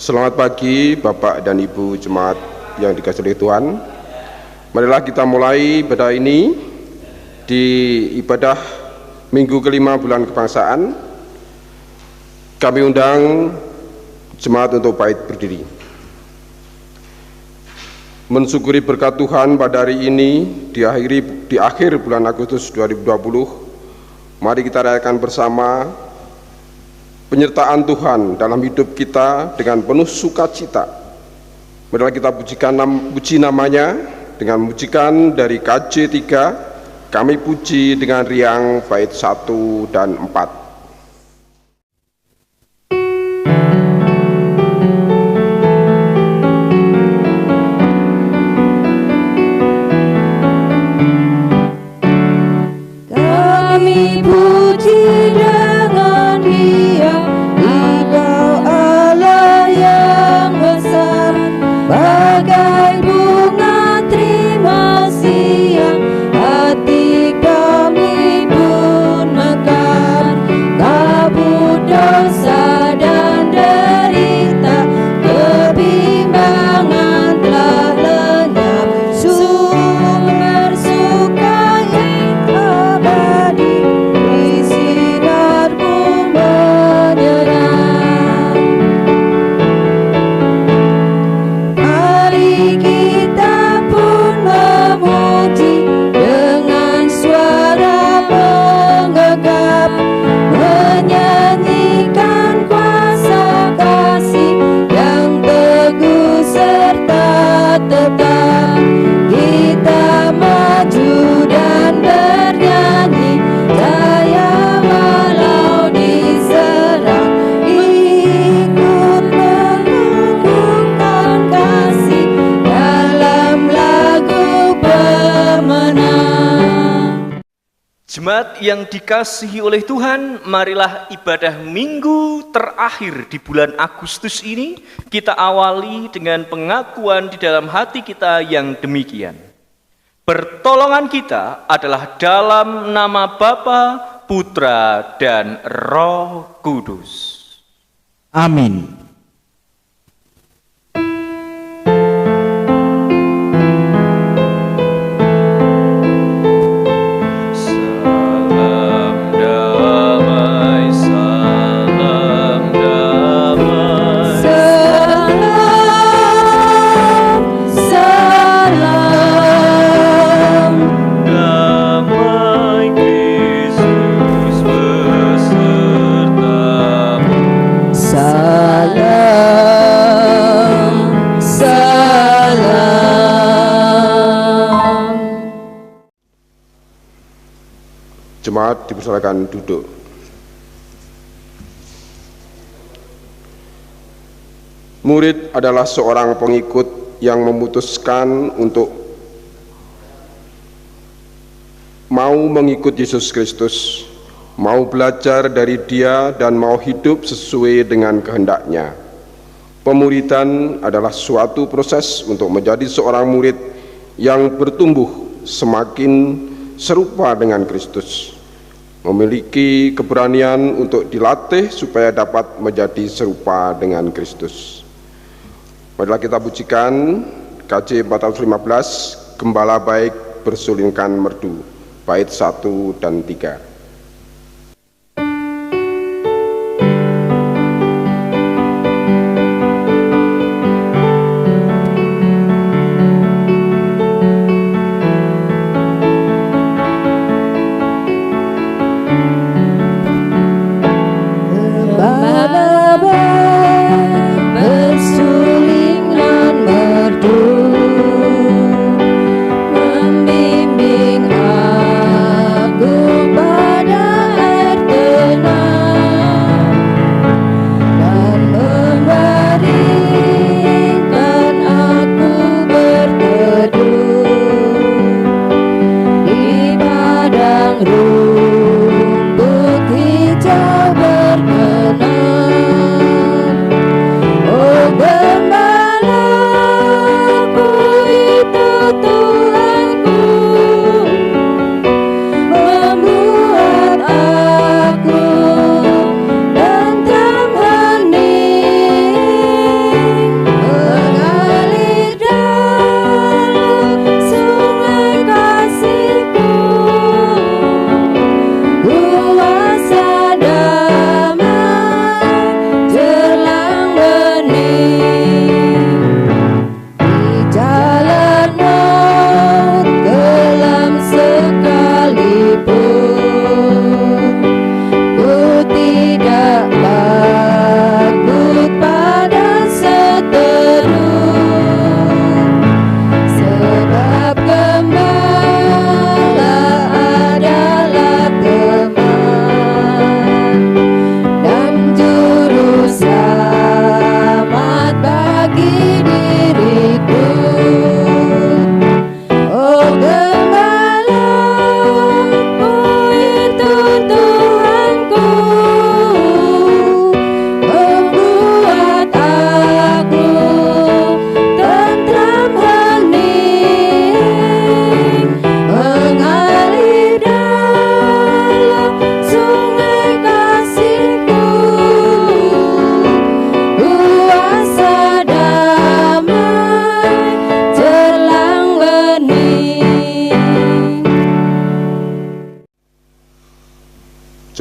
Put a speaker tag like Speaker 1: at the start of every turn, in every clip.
Speaker 1: Selamat pagi Bapak dan Ibu Jemaat yang dikasihi oleh Tuhan. Marilah kita mulai ibadah ini di ibadah minggu kelima bulan kebangsaan. Kami undang jemaat untuk bait berdiri. Mensyukuri berkat Tuhan pada hari ini di akhir bulan Agustus 2020. Mari kita rayakan bersama penyertaan Tuhan dalam hidup kita dengan penuh sukacita. Marilah kita puji namanya dengan mujikan dari KJ 3. Kami puji dengan riang bait 1 dan 4.
Speaker 2: Jemaat yang dikasihi oleh Tuhan, marilah ibadah minggu terakhir di bulan Agustus ini kita awali dengan pengakuan di dalam hati kita yang demikian. Pertolongan kita adalah dalam nama Bapa, Putra, dan Roh Kudus.
Speaker 3: Amin.
Speaker 1: Jemaat dipersilakan duduk. Murid adalah seorang pengikut yang memutuskan untuk mau mengikut Yesus Kristus, mau belajar dari Dia dan mau hidup sesuai dengan kehendaknya. Pemuridan adalah suatu proses untuk menjadi seorang murid yang bertumbuh semakin serupa dengan Kristus, memiliki keberanian untuk dilatih supaya dapat menjadi serupa dengan Kristus. Marilah kita pujikan KJ 415, Gembala Baik Bersulingkan Merdu, bait 1 dan 3.
Speaker 4: Membimbing aku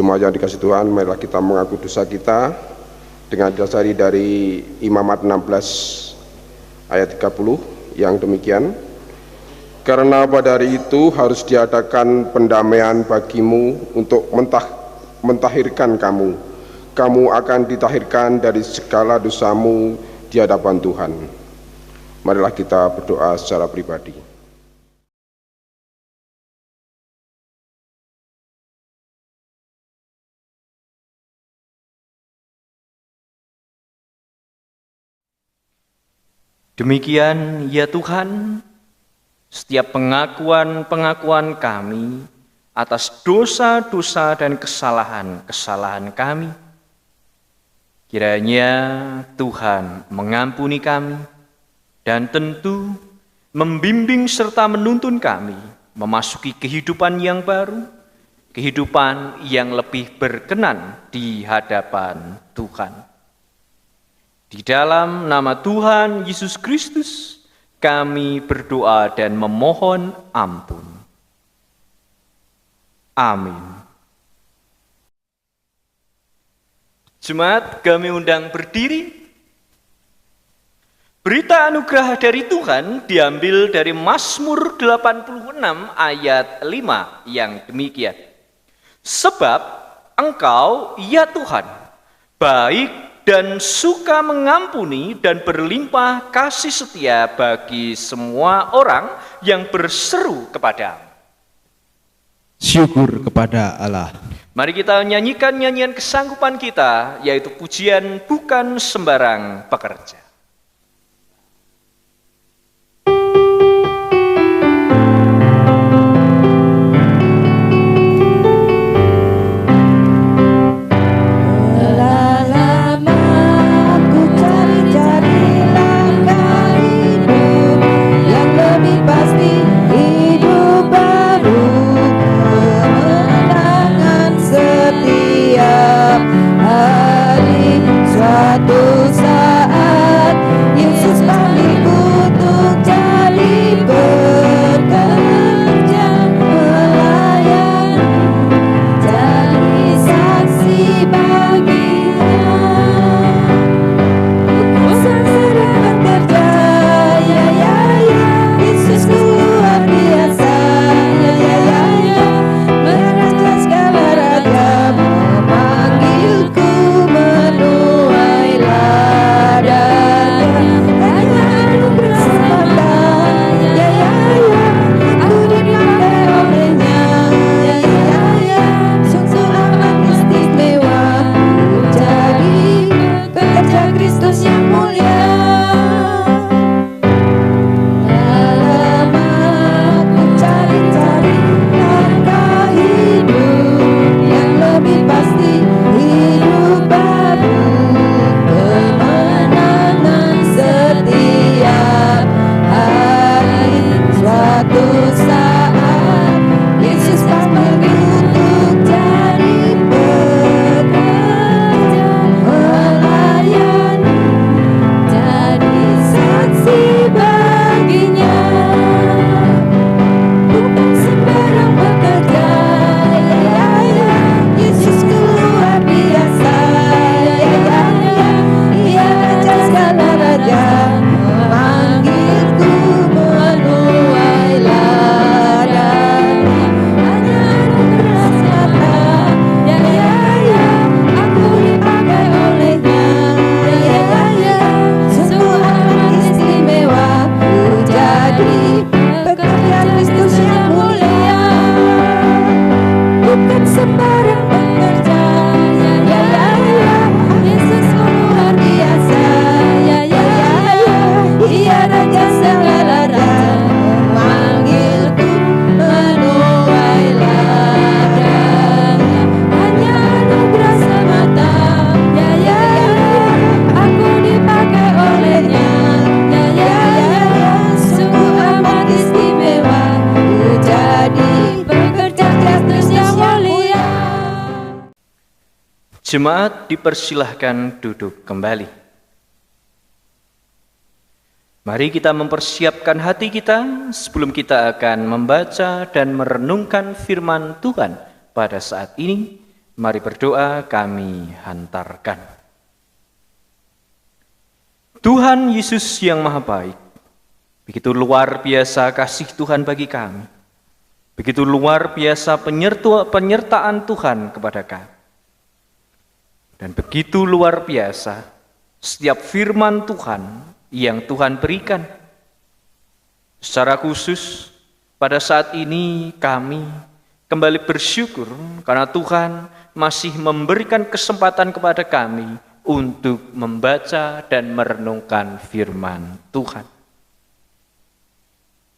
Speaker 1: Jemaat yang dikasihi Tuhan, marilah kita mengaku dosa kita dengan didasari dari Imamat 16 ayat 30 yang demikian. Karena pada hari itu harus diadakan pendamaian bagimu untuk mentahirkan kamu. Kamu akan ditahirkan dari segala dosamu di hadapan Tuhan. Marilah kita berdoa secara pribadi.
Speaker 2: Demikian ya Tuhan, setiap pengakuan kami atas dosa-dosa dan kesalahan-kesalahan kami, kiranya Tuhan mengampuni kami dan tentu membimbing serta menuntun kami memasuki kehidupan yang baru, kehidupan yang lebih berkenan di hadapan Tuhan. Di dalam nama Tuhan Yesus Kristus, kami berdoa dan memohon ampun. Amin. Jemaat, kami undang berdiri. Berita anugerah dari Tuhan diambil dari Mazmur 86 ayat 5 yang demikian. Sebab Engkau, ya Tuhan, baik dan suka mengampuni dan berlimpah kasih setia bagi semua orang yang berseru kepadamu.
Speaker 3: Syukur kepada Allah.
Speaker 2: Mari kita nyanyikan nyanyian kesanggupan kita, yaitu pujian bukan sembarang pekerja. Jemaat dipersilahkan duduk kembali. Mari kita mempersiapkan hati kita sebelum kita akan membaca dan merenungkan firman Tuhan pada saat ini Mari berdoa kami hantarkan. Tuhan Yesus yang Maha Baik, begitu luar biasa kasih Tuhan bagi kami. Begitu luar biasa penyertaan Tuhan kepada kami. Dan begitu luar biasa setiap firman Tuhan yang Tuhan berikan. Secara khusus pada saat ini kami kembali bersyukur karena Tuhan masih memberikan kesempatan kepada kami untuk membaca dan merenungkan firman Tuhan.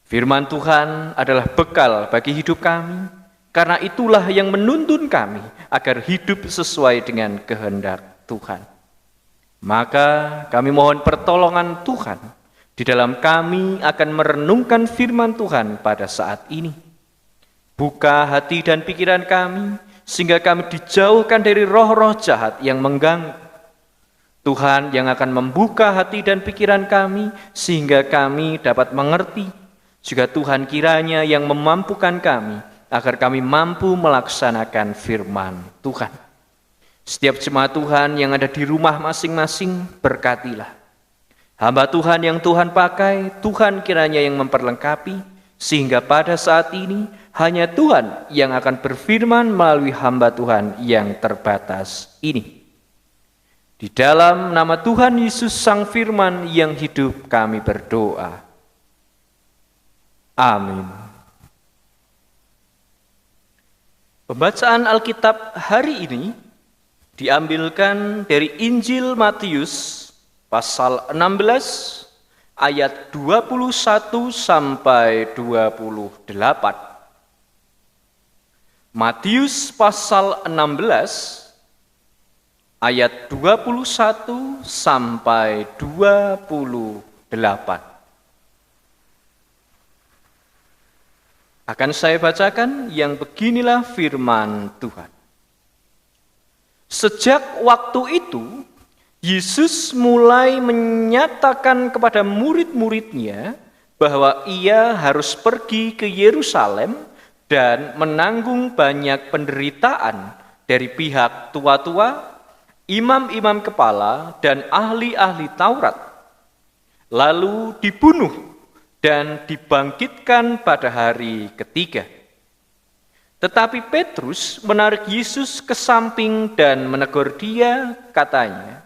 Speaker 2: Firman Tuhan adalah bekal bagi hidup kami, karena itulah yang menuntun kami agar hidup sesuai dengan kehendak Tuhan. Maka kami mohon pertolongan Tuhan di dalam kami akan merenungkan firman Tuhan pada saat ini. Buka hati dan pikiran kami, sehingga kami dijauhkan dari roh-roh jahat yang mengganggu. Tuhan yang akan membuka hati dan pikiran kami, sehingga kami dapat mengerti. Juga Tuhan kiranya yang memampukan kami, agar kami mampu melaksanakan firman Tuhan. Setiap jemaat Tuhan yang ada di rumah masing-masing, berkatilah. Hamba Tuhan yang Tuhan pakai, Tuhan kiranya yang memperlengkapi, sehingga pada saat ini hanya Tuhan yang akan berfirman melalui hamba Tuhan yang terbatas ini. Di dalam nama Tuhan Yesus Sang Firman yang hidup kami berdoa. Amin. Pembacaan Alkitab hari ini diambilkan dari Injil Matius pasal 16 ayat 21 sampai 28. Matius pasal 16 ayat 21 sampai 28. Akan saya bacakan yang beginilah firman Tuhan. Sejak waktu itu, Yesus mulai menyatakan kepada murid-muridnya bahwa ia harus pergi ke Yerusalem dan menanggung banyak penderitaan dari pihak tua-tua, imam-imam kepala, dan ahli-ahli Taurat, lalu dibunuh dan dibangkitkan pada hari ketiga. Tetapi Petrus menarik Yesus ke samping dan menegur dia, katanya,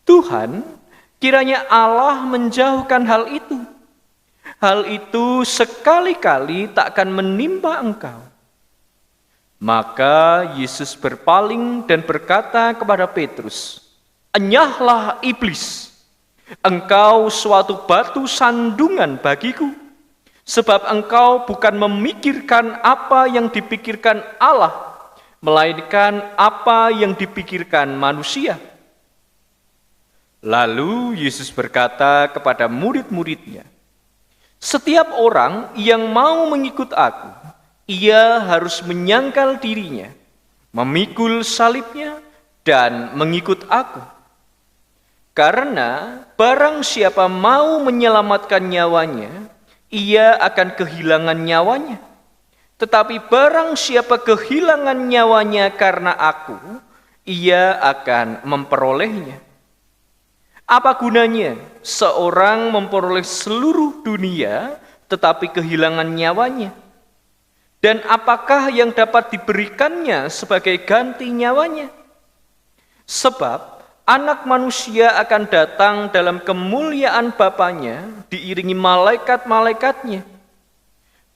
Speaker 2: "Tuhan, kiranya Allah menjauhkan hal itu. Hal itu sekali-kali tak akan menimpa engkau." Maka Yesus berpaling dan berkata kepada Petrus, "Enyahlah iblis, engkau suatu batu sandungan bagiku, sebab engkau bukan memikirkan apa yang dipikirkan Allah, melainkan apa yang dipikirkan manusia." Lalu Yesus berkata kepada murid-muridnya, "Setiap orang yang mau mengikut aku, ia harus menyangkal dirinya, memikul salibnya, dan mengikut aku. Karena barang siapa mau menyelamatkan nyawanya, ia akan kehilangan nyawanya. Tetapi barang siapa kehilangan nyawanya karena aku, ia akan memperolehnya. Apa gunanya seorang memperoleh seluruh dunia tetapi kehilangan nyawanya? Dan apakah yang dapat diberikannya sebagai ganti nyawanya? Sebab Anak Manusia akan datang dalam kemuliaan Bapanya diiringi malaikat-malaikatnya.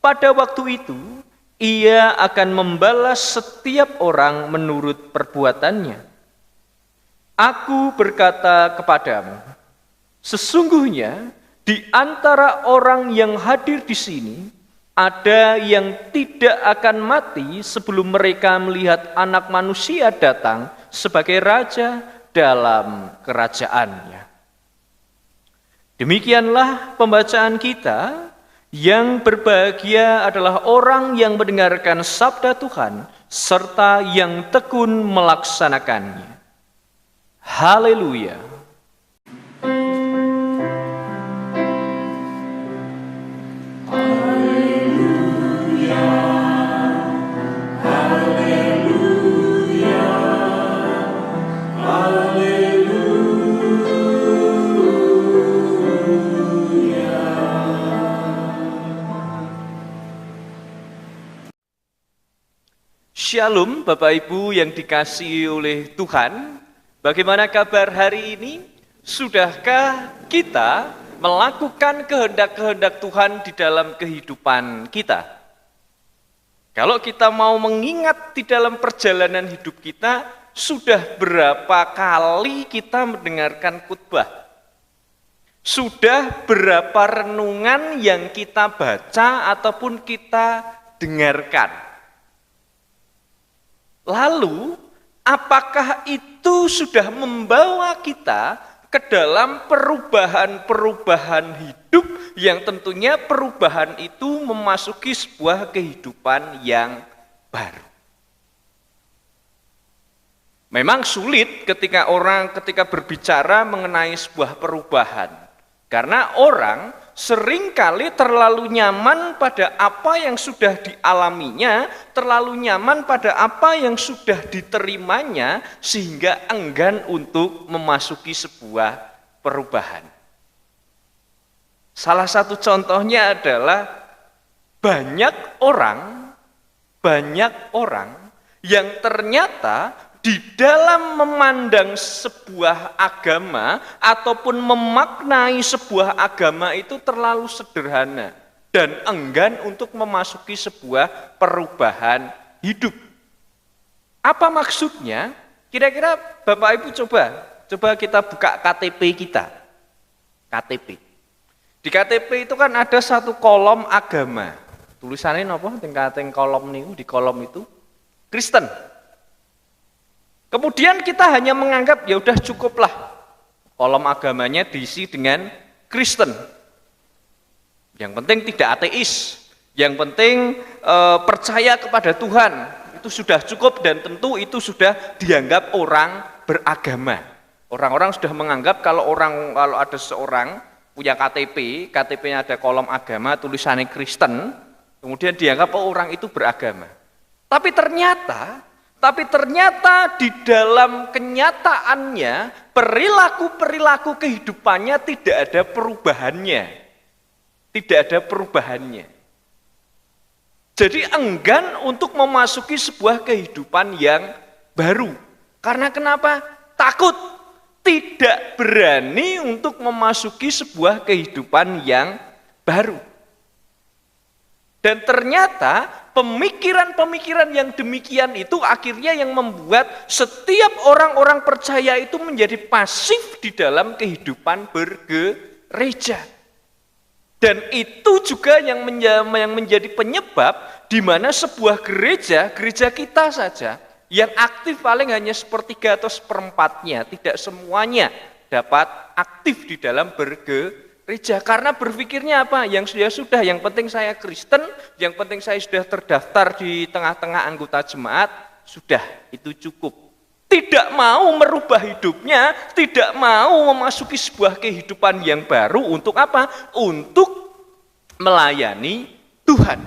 Speaker 2: Pada waktu itu, ia akan membalas setiap orang menurut perbuatannya. Aku berkata kepadamu, sesungguhnya di antara orang yang hadir di sini, ada yang tidak akan mati sebelum mereka melihat Anak Manusia datang sebagai Raja dalam kerajaannya. Demikianlah pembacaan kita. Yang berbahagia adalah orang yang mendengarkan sabda Tuhan serta yang tekun melaksanakannya. Haleluya.
Speaker 4: Haleluya. Haleluya.
Speaker 2: Shalom Bapak Ibu yang dikasihi oleh Tuhan. Bagaimana kabar hari ini? Sudahkah kita melakukan kehendak-kehendak Tuhan di dalam kehidupan kita? Kalau kita mau mengingat di dalam perjalanan hidup kita, sudah berapa kali kita mendengarkan khotbah? Sudah berapa renungan yang kita baca ataupun kita dengarkan? Lalu, apakah itu sudah membawa kita ke dalam perubahan-perubahan hidup yang tentunya perubahan itu memasuki sebuah kehidupan yang baru? Memang sulit ketika berbicara mengenai sebuah perubahan, karena orang seringkali terlalu nyaman pada apa yang sudah dialaminya, terlalu nyaman pada apa yang sudah diterimanya, sehingga enggan untuk memasuki sebuah perubahan. Salah satu contohnya adalah banyak orang yang ternyata di dalam memandang sebuah agama ataupun memaknai sebuah agama itu terlalu sederhana dan enggan untuk memasuki sebuah perubahan hidup. Apa maksudnya? Kira-kira Bapak Ibu coba kita buka KTP kita. KTP. Di KTP itu kan ada satu kolom agama. Tulisannya apa? Tingkat kolom niku, di kolom itu Kristen. Kemudian kita hanya menganggap ya udah cukuplah kolom agamanya diisi dengan Kristen. Yang penting tidak ateis, yang penting percaya kepada Tuhan, itu sudah cukup dan tentu itu sudah dianggap orang beragama. Orang-orang sudah menganggap kalau ada seorang punya KTP-nya ada kolom agama, tulisannya Kristen, kemudian dianggap orang itu beragama. Tapi ternyata di dalam kenyataannya perilaku kehidupannya tidak ada perubahannya. Tidak ada perubahannya. Jadi enggan untuk memasuki sebuah kehidupan yang baru. Karena kenapa? Takut. Tidak berani untuk memasuki sebuah kehidupan yang baru. Dan ternyata pemikiran-pemikiran yang demikian itu akhirnya yang membuat setiap orang-orang percaya itu menjadi pasif di dalam kehidupan bergereja. Dan itu juga yang menjadi penyebab di mana sebuah gereja kita saja, yang aktif paling hanya 1/3 atau 1/4-nya, tidak semuanya dapat aktif di dalam bergereja. Karena berpikirnya apa? Yang sudah, yang penting saya Kristen, yang penting saya sudah terdaftar di tengah-tengah anggota jemaat, sudah, itu cukup. Tidak mau merubah hidupnya, tidak mau memasuki sebuah kehidupan yang baru untuk apa? Untuk melayani Tuhan.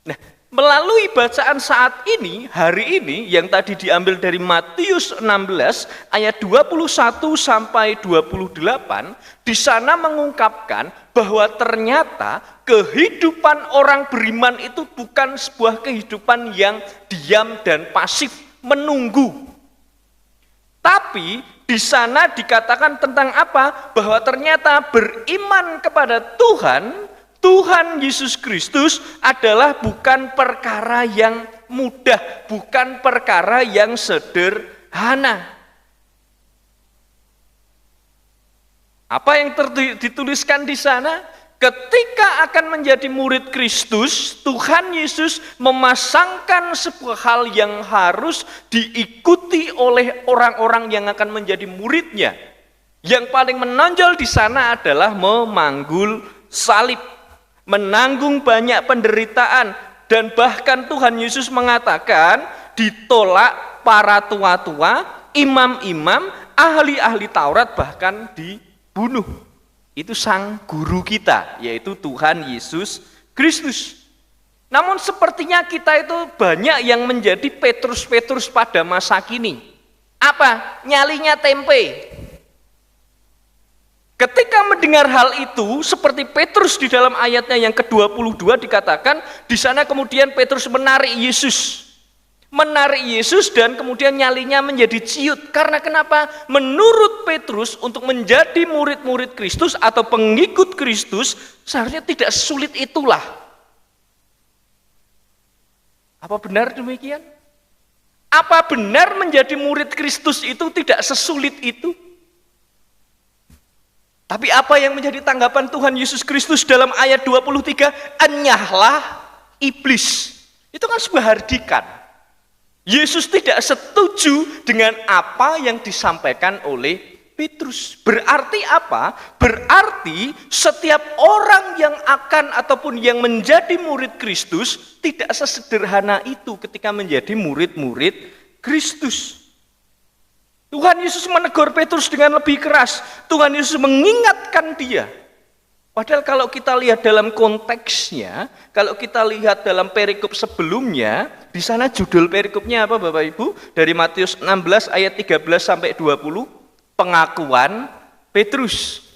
Speaker 2: Nah, melalui bacaan saat ini, hari ini, yang tadi diambil dari Matius 16 ayat 21 sampai 28, di sana mengungkapkan bahwa ternyata kehidupan orang beriman itu bukan sebuah kehidupan yang diam dan pasif, menunggu. Tapi di sana dikatakan tentang apa? Bahwa ternyata beriman kepada Tuhan Yesus Kristus adalah bukan perkara yang mudah, bukan perkara yang sederhana. Apa yang dituliskan di sana? Ketika akan menjadi murid Kristus, Tuhan Yesus memasangkan sebuah hal yang harus diikuti oleh orang-orang yang akan menjadi muridnya. Yang paling menonjol di sana adalah memanggul salib, menanggung banyak penderitaan, dan bahkan Tuhan Yesus mengatakan ditolak para tua-tua, imam-imam, ahli-ahli Taurat, bahkan dibunuh. Itu sang guru kita, yaitu Tuhan Yesus Kristus. Namun sepertinya kita itu banyak yang menjadi Petrus-Petrus pada masa kini. Apa? Nyalinya tempe. Ketika mendengar hal itu, seperti Petrus di dalam ayatnya yang ke-22 dikatakan, di sana kemudian Petrus menarik Yesus. menarik Yesus dan kemudian nyalinya menjadi ciut. Karena kenapa? Menurut Petrus untuk menjadi murid-murid Kristus atau pengikut Kristus seharusnya tidak sulit itulah. Apa benar demikian? Apa benar menjadi murid Kristus itu tidak sesulit itu? Tapi apa yang menjadi tanggapan Tuhan Yesus Kristus dalam ayat 23? Enyahlah iblis. Itu kan sebuah hardikan. Yesus tidak setuju dengan apa yang disampaikan oleh Petrus. Berarti apa? Berarti setiap orang yang akan ataupun yang menjadi murid Kristus tidak sesederhana itu ketika menjadi murid-murid Kristus. Tuhan Yesus menegur Petrus dengan lebih keras. Tuhan Yesus mengingatkan dia. Padahal kalau kita lihat dalam konteksnya, kalau kita lihat dalam perikop sebelumnya, di sana judul perikopnya apa Bapak Ibu? Dari Matius 16 ayat 13 sampai 20, pengakuan Petrus.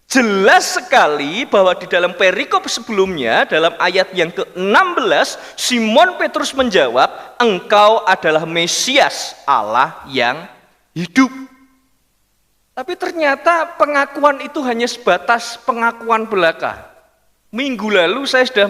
Speaker 2: Jelas sekali bahwa di dalam perikop sebelumnya, dalam ayat yang ke-16, Simon Petrus menjawab, engkau adalah Mesias Allah yang hidup. Tapi ternyata pengakuan itu hanya sebatas pengakuan belaka. Minggu lalu saya sudah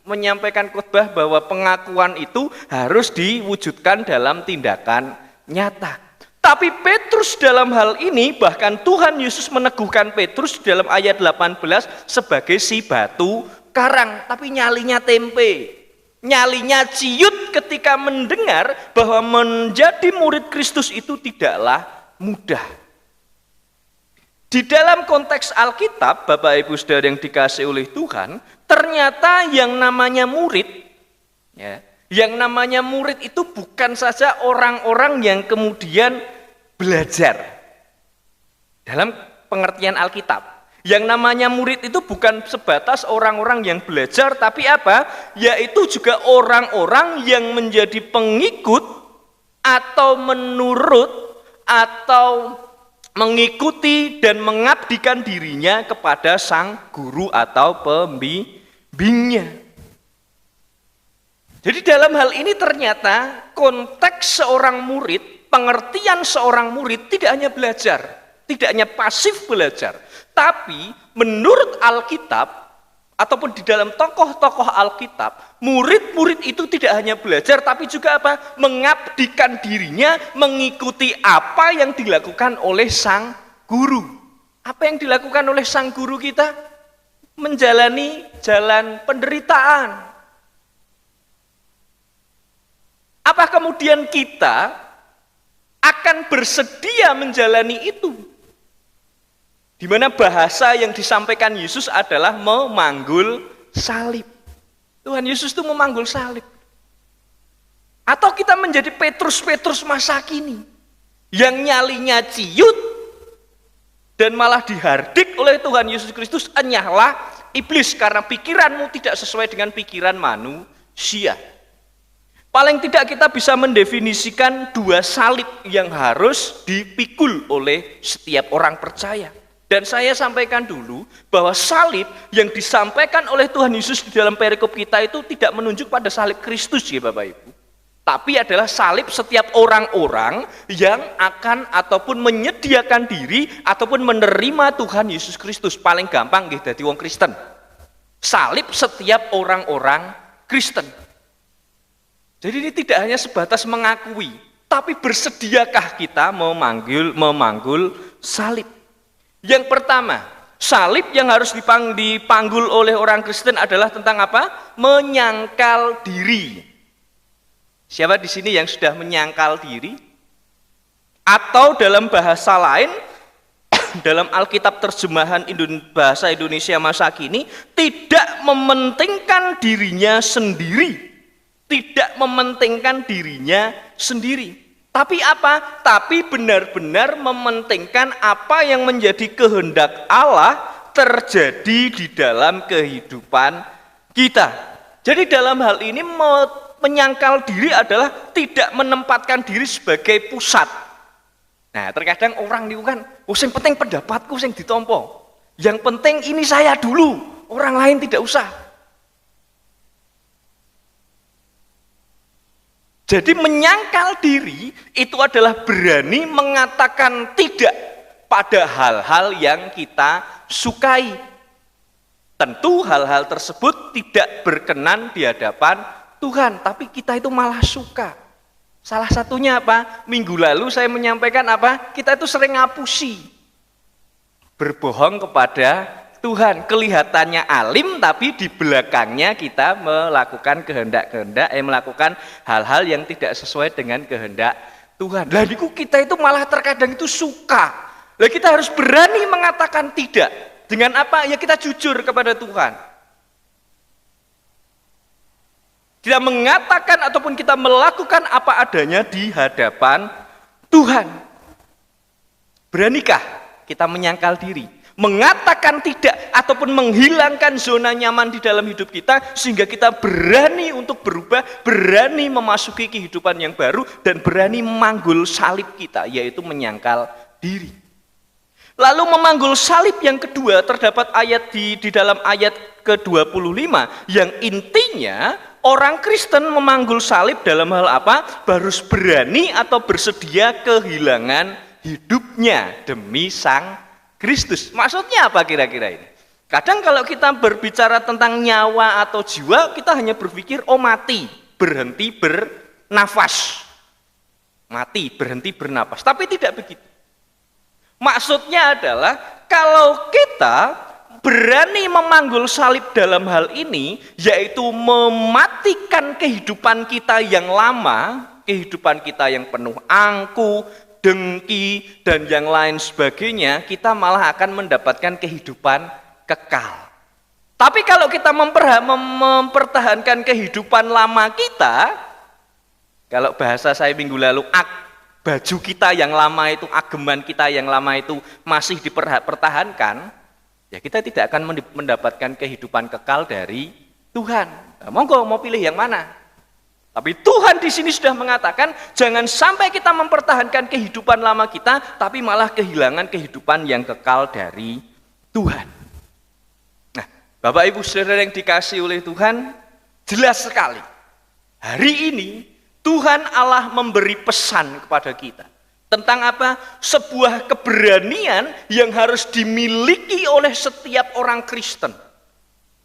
Speaker 2: menyampaikan khotbah bahwa pengakuan itu harus diwujudkan dalam tindakan nyata. Tapi Petrus dalam hal ini, bahkan Tuhan Yesus meneguhkan Petrus dalam ayat 18 sebagai si batu karang, tapi nyalinya tempe. Nyalinya ciut ketika mendengar bahwa menjadi murid Kristus itu tidaklah mudah. Di dalam konteks Alkitab, Bapak Ibu Saudara yang dikasihi oleh Tuhan, ternyata yang namanya murid, ya, yang namanya murid itu bukan saja orang-orang yang kemudian belajar. Dalam pengertian Alkitab, yang namanya murid itu bukan sebatas orang-orang yang belajar, tapi apa? Yaitu juga orang-orang yang menjadi pengikut atau menurut atau mengikuti dan mengabdikan dirinya kepada sang guru atau pembimbingnya. Jadi dalam hal ini ternyata konteks seorang murid, pengertian seorang murid tidak hanya belajar, tidak hanya pasif belajar, tapi menurut Alkitab ataupun di dalam tokoh-tokoh Alkitab, murid-murid itu tidak hanya belajar, tapi juga apa? Mengabdikan dirinya, mengikuti apa yang dilakukan oleh sang guru. Apa yang dilakukan oleh sang guru kita? Menjalani jalan penderitaan. Apa kemudian kita akan bersedia menjalani itu? Di mana bahasa yang disampaikan Yesus adalah memanggul salib. Tuhan Yesus itu memanggul salib. Atau kita menjadi Petrus-Petrus masa kini, yang nyalinya ciut, dan malah dihardik oleh Tuhan Yesus Kristus, enyahlah iblis, karena pikiranmu tidak sesuai dengan pikiran manusia. Paling tidak kita bisa mendefinisikan dua salib yang harus dipikul oleh setiap orang percaya. Dan saya sampaikan dulu bahwa salib yang disampaikan oleh Tuhan Yesus di dalam perikop kita itu tidak menunjuk pada salib Kristus ya Bapak Ibu. Tapi adalah salib setiap orang-orang yang akan ataupun menyediakan diri ataupun menerima Tuhan Yesus Kristus. Paling gampang nggih dadi wong Kristen. Salib setiap orang-orang Kristen. Jadi ini tidak hanya sebatas mengakui, tapi bersediakah kita memanggul salib. Yang pertama, salib yang harus dipanggul oleh orang Kristen adalah tentang apa? Menyangkal diri. Siapa di sini yang sudah menyangkal diri? Atau dalam bahasa lain, dalam Alkitab terjemahan bahasa Indonesia masa kini, tidak mementingkan dirinya sendiri. Tidak mementingkan dirinya sendiri. Tapi apa? Tapi benar-benar mementingkan apa yang menjadi kehendak Allah terjadi di dalam kehidupan kita. Jadi dalam hal ini menyangkal diri adalah tidak menempatkan diri sebagai pusat. Nah, terkadang orang itu kan, yang penting pendapatku yang ditompo. Yang penting ini saya dulu, orang lain tidak usah. Jadi menyangkal diri itu adalah berani mengatakan tidak pada hal-hal yang kita sukai. Tentu hal-hal tersebut tidak berkenan di hadapan Tuhan, tapi kita itu malah suka. Salah satunya apa? Minggu lalu saya menyampaikan apa? Kita itu sering ngapusi. Berbohong kepada Tuhan, kelihatannya alim tapi di belakangnya kita melakukan melakukan hal-hal yang tidak sesuai dengan kehendak Tuhan. Lah niku kita itu malah terkadang itu suka. Lah kita harus berani mengatakan tidak. Dengan apa? Ya kita jujur kepada Tuhan. Kita mengatakan ataupun kita melakukan apa adanya di hadapan Tuhan. Beranikah kita menyangkal diri? Mengatakan tidak ataupun menghilangkan zona nyaman di dalam hidup kita sehingga kita berani untuk berubah, berani memasuki kehidupan yang baru dan berani memanggul salib kita, yaitu menyangkal diri. Lalu memanggul salib yang kedua terdapat ayat di dalam ayat ke-25 yang intinya orang Kristen memanggul salib dalam hal apa? Harus berani atau bersedia kehilangan hidupnya demi Sang Kristus. Maksudnya apa kira-kira ini? Kadang kalau kita berbicara tentang nyawa atau jiwa, kita hanya berpikir, oh mati, berhenti bernafas. Mati, berhenti bernafas. Tapi tidak begitu. Maksudnya adalah, kalau kita berani memanggul salib dalam hal ini, yaitu mematikan kehidupan kita yang lama, kehidupan kita yang penuh angku, dengki, dan yang lain sebagainya, kita malah akan mendapatkan kehidupan kekal. Tapi kalau kita mempertahankan kehidupan lama kita, kalau bahasa saya minggu lalu, baju kita yang lama itu, ageman kita yang lama itu masih dipertahankan, ya kita tidak akan mendapatkan kehidupan kekal dari Tuhan. Nah, monggo mau pilih yang mana? Tapi Tuhan di sini sudah mengatakan jangan sampai kita mempertahankan kehidupan lama kita, tapi malah kehilangan kehidupan yang kekal dari Tuhan. Nah, Bapak Ibu Saudara yang dikasihi oleh Tuhan, jelas sekali. Hari ini Tuhan Allah memberi pesan kepada kita. Tentang apa? Sebuah keberanian yang harus dimiliki oleh setiap orang Kristen.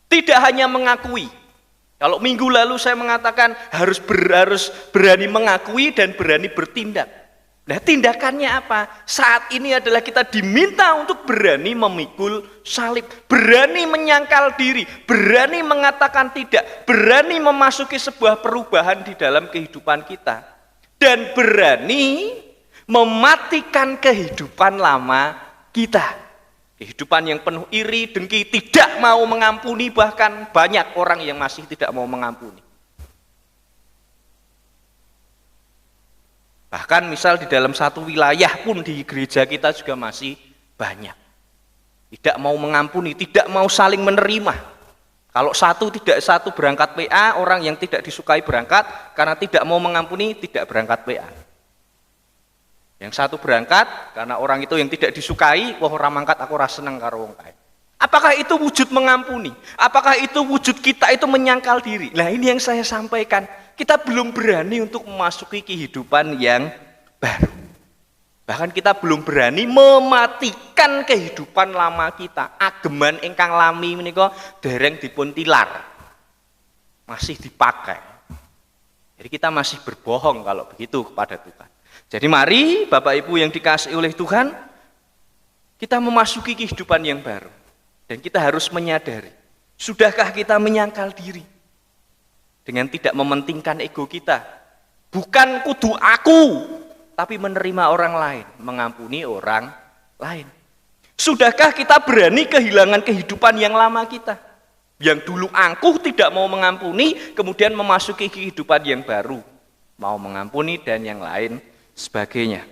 Speaker 2: Tidak hanya mengakui. Kalau minggu lalu saya mengatakan harus berani mengakui dan berani bertindak. Nah, tindakannya apa? Saat ini adalah kita diminta untuk berani memikul salib, berani menyangkal diri, berani mengatakan tidak, berani memasuki sebuah perubahan di dalam kehidupan kita, dan berani mematikan kehidupan lama kita. Kehidupan yang penuh iri, dengki, tidak mau mengampuni, bahkan banyak orang yang masih tidak mau mengampuni. Bahkan misal di dalam satu wilayah pun di gereja kita juga masih banyak. Tidak mau mengampuni, tidak mau saling menerima. Kalau satu berangkat PA, orang yang tidak disukai berangkat, karena tidak mau mengampuni, tidak berangkat PA. Yang satu berangkat karena orang itu yang tidak disukai, wah ora mangkat aku ora seneng karo wong kae. Apakah itu wujud mengampuni? Apakah itu wujud kita itu menyangkal diri? Nah, ini yang saya sampaikan. Kita belum berani untuk memasuki kehidupan yang baru. Bahkan kita belum berani mematikan kehidupan lama kita. Ageman ingkang lami menika dereng dipun tilar. Masih dipakai. Jadi kita masih berbohong kalau begitu kepada Tuhan. Jadi mari Bapak Ibu yang dikasihi oleh Tuhan, kita memasuki kehidupan yang baru. Dan kita harus menyadari, sudahkah kita menyangkal diri? Dengan tidak mementingkan ego kita. Bukan kudu aku, tapi menerima orang lain, mengampuni orang lain. Sudahkah kita berani kehilangan kehidupan yang lama kita? Yang dulu angkuh tidak mau mengampuni, kemudian memasuki kehidupan yang baru. Mau mengampuni dan yang lain sebagainya.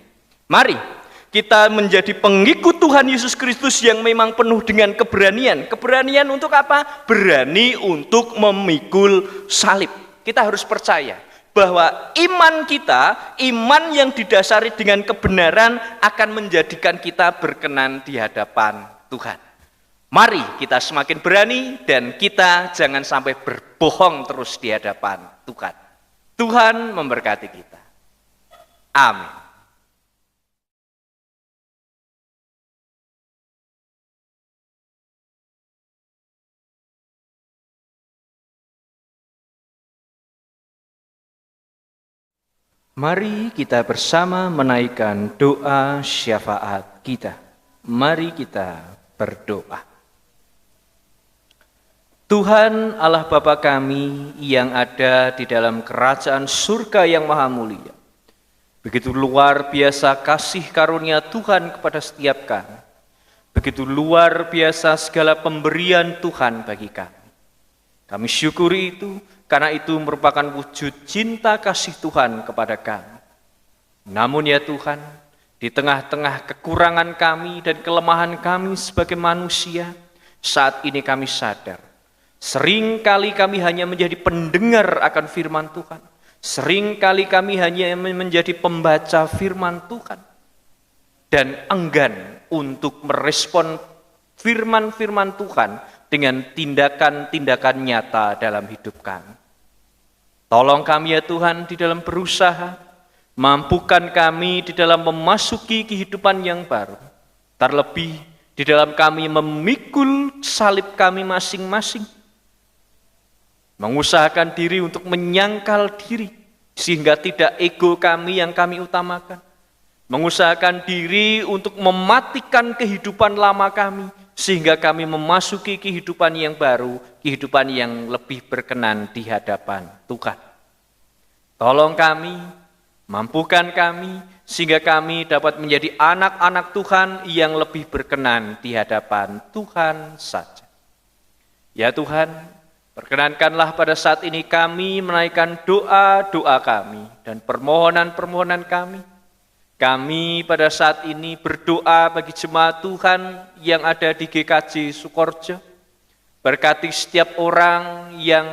Speaker 2: Mari kita menjadi pengikut Tuhan Yesus Kristus yang memang penuh dengan keberanian. Keberanian untuk apa? Berani untuk memikul salib. Kita harus percaya bahwa iman kita, iman yang didasari dengan kebenaran akan menjadikan kita berkenan di hadapan Tuhan. Mari kita semakin berani dan kita jangan sampai berbohong terus di hadapan Tuhan. Tuhan memberkati kita. Amin. Mari kita bersama menaikkan doa syafaat kita. Mari kita berdoa. Tuhan Allah Bapa kami yang ada di dalam kerajaan surga yang maha mulia. Begitu luar biasa kasih karunia Tuhan kepada setiap kami. Begitu luar biasa segala pemberian Tuhan bagi kami. Kami syukuri itu, karena itu merupakan wujud cinta kasih Tuhan kepada kami. Namun ya Tuhan, di tengah-tengah kekurangan kami dan kelemahan kami sebagai manusia, saat ini kami sadar, seringkali kami hanya menjadi pendengar akan firman Tuhan. Seringkali kami hanya menjadi pembaca firman Tuhan. Dan enggan untuk merespon firman-firman Tuhan dengan tindakan-tindakan nyata dalam hidup kami. Tolong kami ya Tuhan di dalam berusaha, mampukan kami di dalam memasuki kehidupan yang baru. Terlebih di dalam kami memikul salib kami masing-masing. Mengusahakan diri untuk menyangkal diri, sehingga tidak ego kami yang kami utamakan. Mengusahakan diri untuk mematikan kehidupan lama kami, sehingga kami memasuki kehidupan yang baru, kehidupan yang lebih berkenan di hadapan Tuhan. Tolong kami, mampukan kami, sehingga kami dapat menjadi anak-anak Tuhan yang lebih berkenan di hadapan Tuhan saja. Ya Tuhan, perkenankanlah pada saat ini kami menaikkan doa-doa kami dan permohonan-permohonan kami. Kami pada saat ini berdoa bagi jemaat Tuhan yang ada di GKJ Sukorejo. Berkati setiap orang yang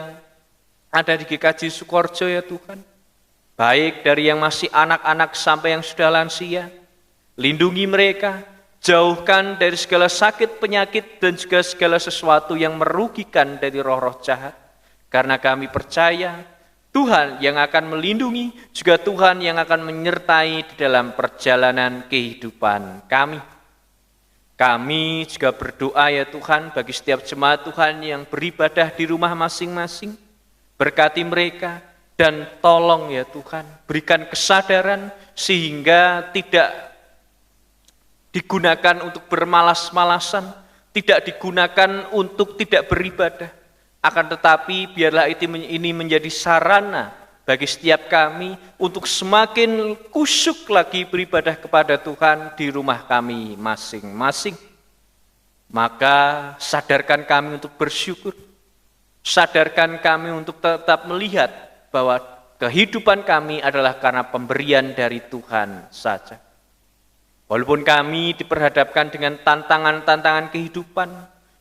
Speaker 2: ada di GKJ Sukorejo ya Tuhan. Baik dari yang masih anak-anak sampai yang sudah lansia. Lindungi mereka, jauhkan dari segala sakit, penyakit, dan juga segala sesuatu yang merugikan dari roh-roh jahat. Karena kami percaya Tuhan yang akan melindungi, juga Tuhan yang akan menyertai di dalam perjalanan kehidupan kami. Kami juga berdoa ya Tuhan bagi setiap jemaat Tuhan yang beribadah di rumah masing-masing. Berkati mereka dan tolong ya Tuhan, berikan kesadaran sehingga tidak digunakan untuk bermalas-malasan, tidak digunakan untuk tidak beribadah. Akan tetapi biarlah ini menjadi sarana bagi setiap kami untuk semakin kusyuk lagi beribadah kepada Tuhan di rumah kami masing-masing. Maka sadarkan kami untuk bersyukur, sadarkan kami untuk tetap melihat bahwa kehidupan kami adalah karena pemberian dari Tuhan saja. Walaupun kami diperhadapkan dengan tantangan-tantangan kehidupan,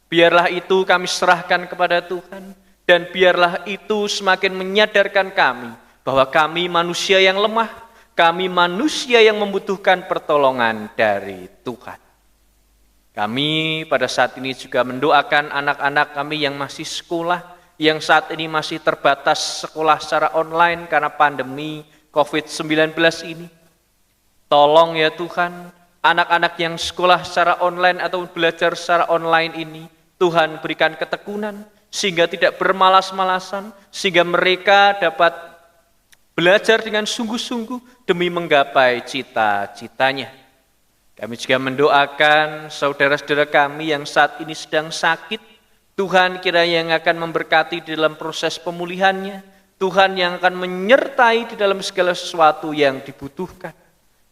Speaker 2: biarlah itu kami serahkan kepada Tuhan, dan biarlah itu semakin menyadarkan kami bahwa kami manusia yang lemah, kami manusia yang membutuhkan pertolongan dari Tuhan. Kami pada saat ini juga mendoakan anak-anak kami yang masih sekolah, yang saat ini masih terbatas sekolah secara online karena pandemi COVID-19 ini. Tolong ya Tuhan, anak-anak yang sekolah secara online atau belajar secara online ini, Tuhan berikan ketekunan sehingga tidak bermalas-malasan, sehingga mereka dapat belajar dengan sungguh-sungguh demi menggapai cita-citanya. Kami juga mendoakan saudara-saudara kami yang saat ini sedang sakit, Tuhan kiranya yang akan memberkati di dalam proses pemulihannya, Tuhan yang akan menyertai di dalam segala sesuatu yang dibutuhkan.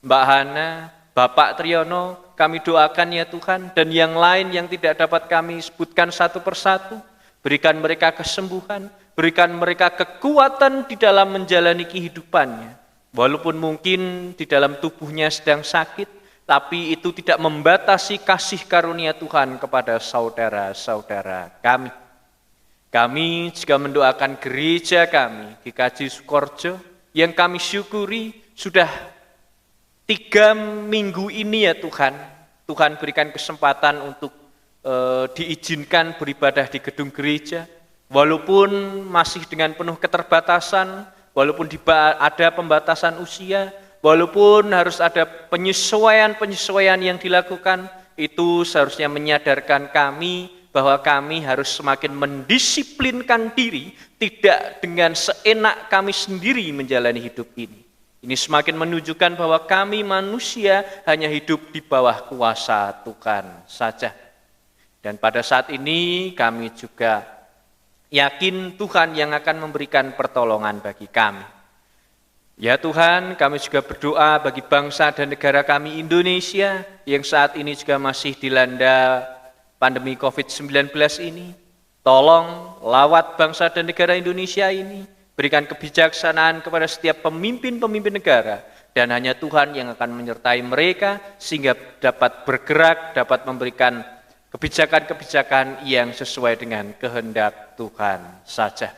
Speaker 2: Mbak Hana, Bapak Triyono, kami doakan ya Tuhan, dan yang lain yang tidak dapat kami sebutkan satu persatu, berikan mereka kesembuhan, berikan mereka kekuatan di dalam menjalani kehidupannya. Walaupun mungkin di dalam tubuhnya sedang sakit, tapi itu tidak membatasi kasih karunia Tuhan kepada saudara-saudara kami. Kami juga mendoakan gereja kami, GKJ Sukorejo, yang kami syukuri sudah 3 minggu ini ya Tuhan, Tuhan berikan kesempatan untuk diizinkan beribadah di gedung gereja, walaupun masih dengan penuh keterbatasan, walaupun ada pembatasan usia, walaupun harus ada penyesuaian yang dilakukan, itu seharusnya menyadarkan kami bahwa kami harus semakin mendisiplinkan diri, tidak dengan seenak kami sendiri menjalani hidup ini. Ini semakin menunjukkan bahwa kami manusia hanya hidup di bawah kuasa Tuhan saja. Dan pada saat ini kami juga yakin Tuhan yang akan memberikan pertolongan bagi kami. Ya Tuhan, kami juga berdoa bagi bangsa dan negara kami Indonesia yang saat ini juga masih dilanda pandemi COVID-19 ini. Tolong lawat bangsa dan negara Indonesia ini. Berikan kebijaksanaan kepada setiap pemimpin-pemimpin negara. Dan hanya Tuhan yang akan menyertai mereka sehingga dapat bergerak, dapat memberikan kebijakan-kebijakan yang sesuai dengan kehendak Tuhan saja.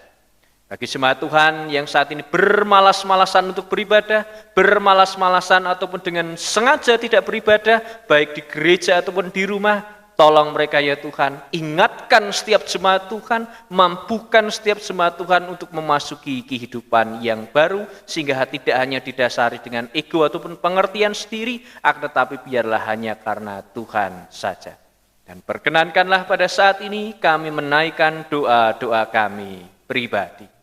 Speaker 2: Bagi jemaat Tuhan yang saat ini bermalas-malasan untuk beribadah, bermalas-malasan ataupun dengan sengaja tidak beribadah, baik di gereja ataupun di rumah, tolong mereka ya Tuhan, ingatkan setiap jemaat Tuhan, mampukan setiap jemaat Tuhan untuk memasuki kehidupan yang baru, sehingga tidak hanya didasari dengan ego ataupun pengertian sendiri, akan tetapi biarlah hanya karena Tuhan saja. Dan perkenankanlah pada saat ini kami menaikkan doa-doa kami pribadi.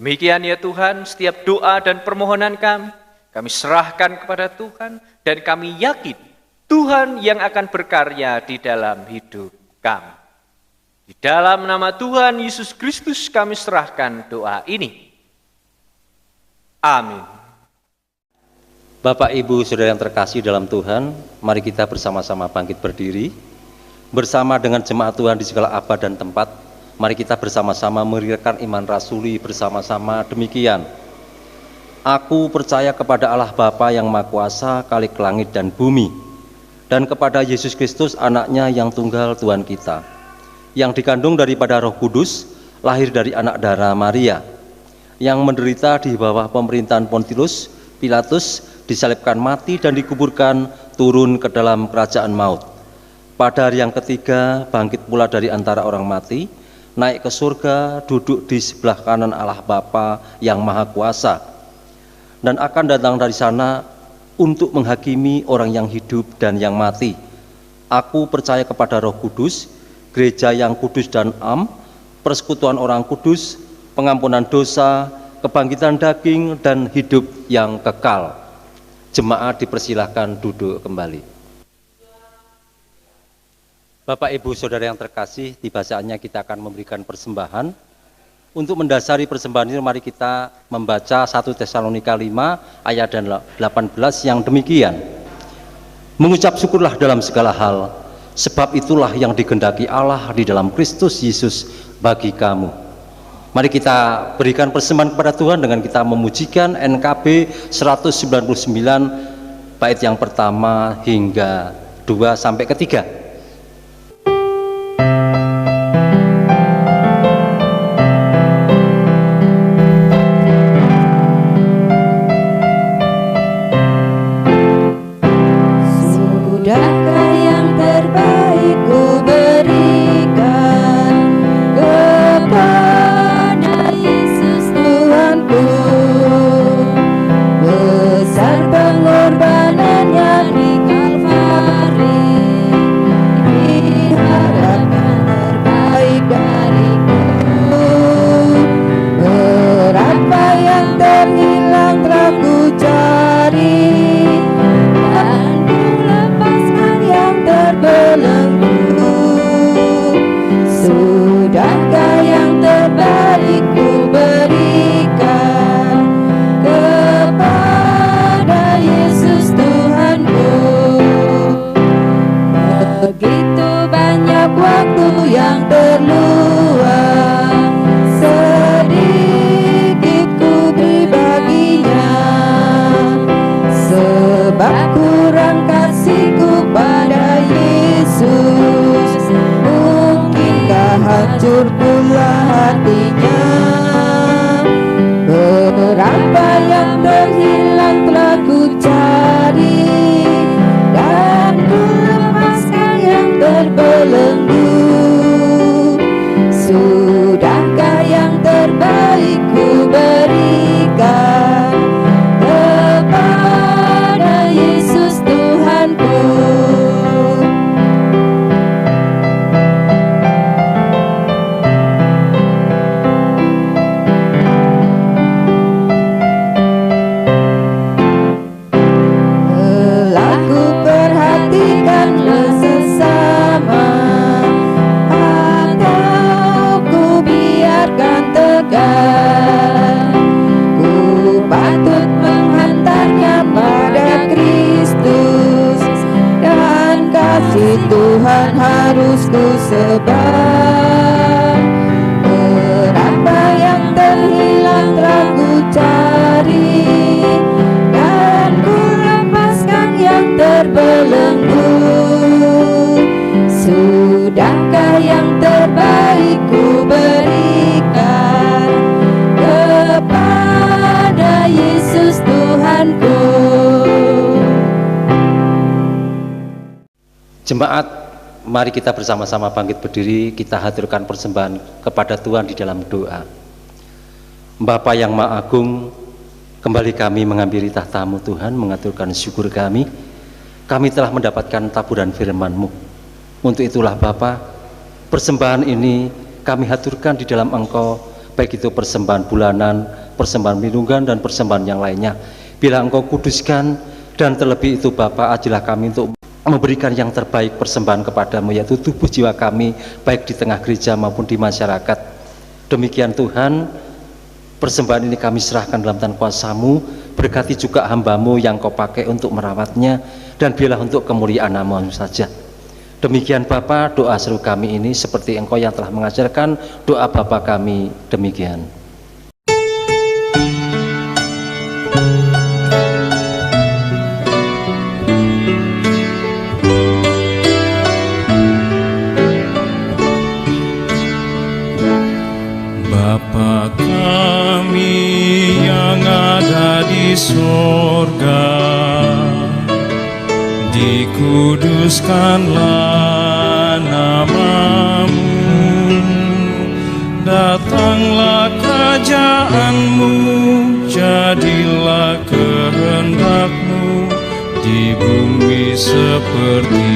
Speaker 2: Demikian ya Tuhan, setiap doa dan permohonan kami serahkan kepada Tuhan, dan kami yakin Tuhan yang akan berkarya di dalam hidup kami. Di dalam nama Tuhan Yesus Kristus kami serahkan doa ini. Amin.
Speaker 4: Bapak, Ibu, Saudara yang terkasih dalam Tuhan, mari kita bersama-sama bangkit berdiri. Bersama dengan jemaat Tuhan di segala abad dan tempat, mari kita bersama-sama meriwayatkan iman rasuli bersama-sama demikian. Aku percaya kepada Allah Bapa yang Maha Kuasa, Khalik langit dan bumi, dan kepada Yesus Kristus anaknya yang tunggal Tuhan kita, yang dikandung daripada Roh Kudus, lahir dari anak darah Maria, yang menderita di bawah pemerintahan Pontius Pilatus, disalibkan, mati dan dikuburkan, turun ke dalam kerajaan maut. Pada hari yang ketiga bangkit pula dari antara orang mati, naik ke surga, duduk di sebelah kanan Allah Bapa yang Maha Kuasa, dan akan datang dari sana untuk menghakimi orang yang hidup dan yang mati. Aku percaya kepada Roh Kudus, gereja yang kudus dan am, persekutuan orang kudus, pengampunan dosa, kebangkitan daging, dan hidup yang kekal. Jemaat dipersilahkan duduk kembali. Bapak, Ibu, Saudara yang terkasih, tiba saatnya kita akan memberikan persembahan. Untuk mendasari persembahan ini, mari kita membaca 1 Tesalonika 5 ayat 18 yang demikian. Mengucap syukurlah dalam segala hal, sebab itulah yang dikehendaki Allah di dalam Kristus Yesus bagi kamu. Mari kita berikan persembahan kepada Tuhan dengan kita memujikan NKB 199 bait yang pertama hingga 2 sampai ketiga.
Speaker 5: Berapa yang terhilang berikan. Ku patut menghantarnya pada Kristus, dan kasih Tuhan harus ku sebar. Berapa yang terhilang telah ku cari, dan ku lepaskan yang terbelenggu. Sudahkah yang terbaik ku berikan kepada Yesus Tuhanku?
Speaker 4: Jemaat, mari kita bersama-sama bangkit berdiri, kita haturkan persembahan kepada Tuhan di dalam doa. Bapa yang Maha Agung, kembali kami menghampiri tahta-Mu Tuhan, mengaturkan syukur kami telah mendapatkan taburan firman-Mu. Untuk itulah Bapa, persembahan ini kami haturkan di dalam Engkau, baik itu persembahan bulanan, persembahan mingguan, dan persembahan yang lainnya. Bila Engkau kuduskan, dan terlebih itu Bapa, ajilah kami untuk memberikan yang terbaik persembahan kepadamu, yaitu tubuh jiwa kami, baik di tengah gereja maupun di masyarakat. Demikian Tuhan, persembahan ini kami serahkan dalam tangan kuasa-Mu. Berkati juga hamba-Mu yang Kau pakai untuk merawatnya, dan biarlah untuk kemuliaan nama-Mu saja. Demikian Bapa, doa seru kami ini seperti Engkau yang telah mengajarkan doa Bapa kami, demikian.
Speaker 6: Bapa kami yang ada di surga, dikuduskanlah nama-Mu, datanglah kerajaan-Mu, jadilah kehendak-Mu di bumi seperti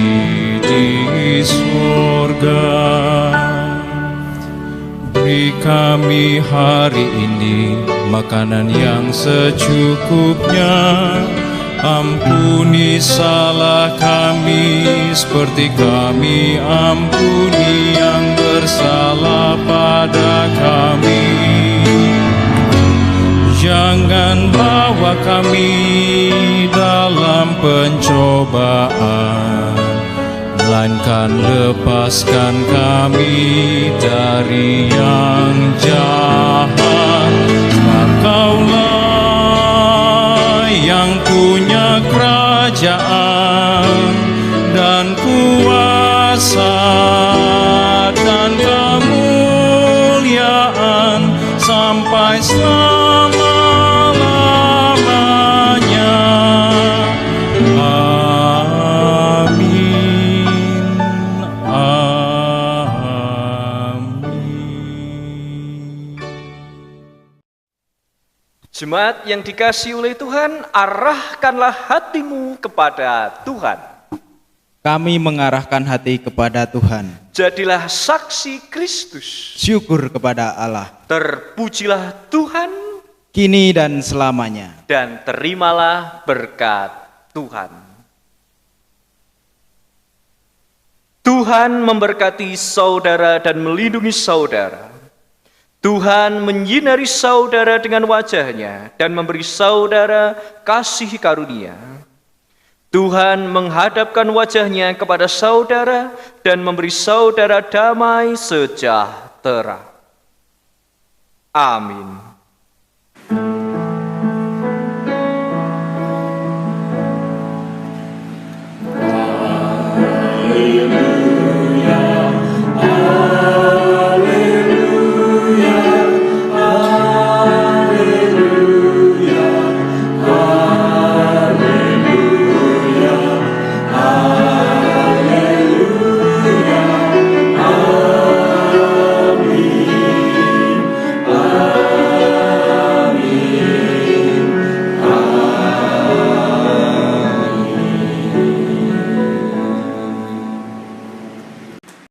Speaker 6: di surga. Beri kami hari ini makanan yang secukupnya. Ampuni salah kami seperti kami ampuni yang bersalah pada kami. Jangan bawa kami dalam pencobaan, melainkan lepaskan kami dari yang jahat. Engkaulah yang punya kerajaan dan kuasa dan kemuliaan sampai selama-lamanya. Amin.
Speaker 2: Jemaat yang dikasihi oleh Tuhan, arahkanlah hatimu kepada Tuhan.
Speaker 3: Kami mengarahkan hati kepada Tuhan.
Speaker 2: Jadilah saksi Kristus.
Speaker 3: Syukur kepada Allah.
Speaker 2: Terpujilah Tuhan
Speaker 3: Kini dan selamanya.
Speaker 2: dan terimalah berkat Tuhan. Tuhan memberkati saudara dan melindungi saudara. Tuhan menyinari saudara dengan wajah-Nya dan memberi saudara kasih karunia. Tuhan menghadapkan wajah-Nya kepada saudara dan memberi saudara damai sejahtera. Amin.
Speaker 6: Haleluya.